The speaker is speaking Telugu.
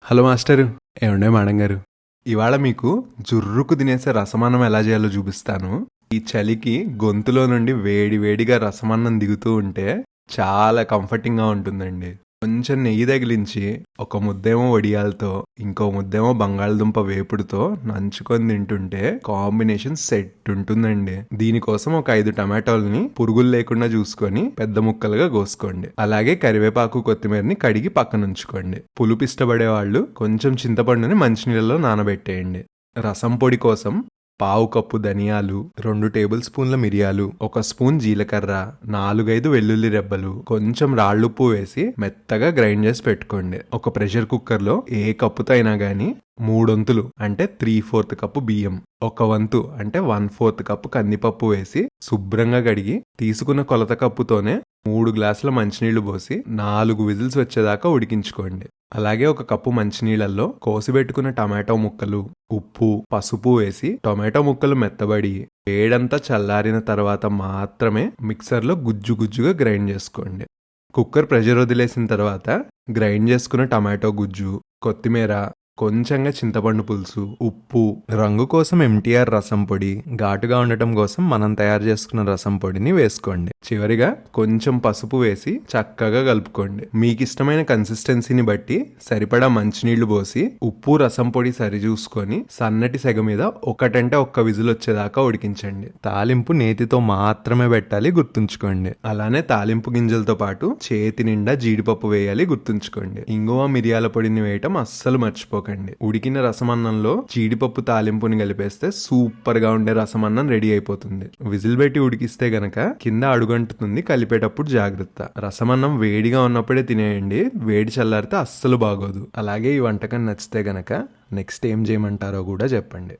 Hello master. ఏమండే మేడం గారు, ఇవాళ మీకు జుర్రుకు తినేసే రసమన్నం ఎలా చేయాలో చూపిస్తాను. ఈ చలికి గొంతులో నుండి వేడి వేడిగా రసమన్నం దిగుతూ ఉంటే చాలా కంఫర్టింగ్గా ఉంటుందండి. కొంచెం నెయ్యి తగిలించి ఒక ముద్దేమో వడియాలతో, ఇంకో ముద్దేమో బంగాళదుంప వేపుడుతో నంచుకొని తింటుంటే కాంబినేషన్ సెట్ ఉంటుందండి. దీనికోసం ఒక 5 టమాటోల్ని పురుగులు లేకుండా చూసుకొని పెద్ద ముక్కలుగా కోసుకోండి. అలాగే కరివేపాకు, కొత్తిమీరని కడిగి పక్కన ఉంచుకోండి. పులుపు ఇష్టపడే వాళ్ళు కొంచెం చింతపండుని మంచినీళ్ళలో నానబెట్టేయండి. రసం పొడి కోసం పావు కప్పు ధనియాలు, 2 టేబుల్ స్పూన్ల మిరియాలు, 1 స్పూన్ జీలకర్ర, 4-5 వెల్లుల్లి రెబ్బలు, కొంచెం రాళ్ళుప్పు వేసి మెత్తగా గ్రైండ్ చేసి పెట్టుకోండి. ఒక ప్రెషర్ కుక్కర్లో ఏ కప్పుతో అయినా గానీ 3 వంతులు అంటే 3/4 కప్పు బియ్యం, 1 వంతు అంటే 1/4 కప్పు కందిపప్పు వేసి శుభ్రంగా కడిగి తీసుకున్న కొలత కప్పుతోనే 3 గ్లాసుల మంచినీళ్లు పోసి 4 విజిల్స్ వచ్చేదాకా ఉడికించుకోండి. అలాగే 1 కప్పు మంచినీళ్ళల్లో కోసిపెట్టుకున్న టమాటో ముక్కలు, ఉప్పు, పసుపు వేసి టొమాటో ముక్కలు మెత్తబడి వేడంతా చల్లారిన తర్వాత మాత్రమే మిక్సర్లో గుజ్జుగా గ్రైండ్ చేసుకోండి. కుక్కర్ ప్రెషర్ వదిలేసిన తర్వాత గ్రైండ్ చేసుకున్న టమాటో గుజ్జు, కొత్తిమీర, కొంచెంగా చింతపండు పులుసు, ఉప్పు, రంగు కోసం ఎంటీఆర్ రసం పొడి, ఘాటుగా ఉండటం కోసం మనం తయారు చేసుకున్న రసం పొడిని వేసుకోండి. చివరిగా కొంచెం పసుపు వేసి చక్కగా కలుపుకోండి. మీకు ఇష్టమైన కన్సిస్టెన్సీని బట్టి సరిపడా మంచినీళ్లు పోసి ఉప్పు, రసం పొడి సరి చూసుకొని సన్నటి సెగ మీద 1 విజిల్ వచ్చేదాకా ఉడికించండి. తాలింపు నేతితో మాత్రమే పెట్టాలి, గుర్తుంచుకోండి. అలానే తాలింపు గింజలతో పాటు చేతి నిండా జీడిపప్పు వేయాలి, గుర్తుంచుకోండి. ఇంగువ, మిరియాల పొడిని వేయటం అస్సలు మర్చిపోకండి. ఉడికిన రసమన్నంలో జీడిపప్పు తాలింపుని కలిపేస్తే సూపర్ గా ఉండే రసమన్నం రెడీ అయిపోతుంది. విజిల్ పెట్టి ఉడికిస్తే గనక కింద అడుగంటుతుంది, కలిపేటప్పుడు జాగ్రత్త. రసమన్నం వేడిగా ఉన్నప్పుడే తినేయండి, వేడి చల్లారితే అస్సలు బాగోదు. అలాగే ఈ వంటకం నచ్చితే గనక నెక్స్ట్ ఏం చేయమంటారో కూడా చెప్పండి.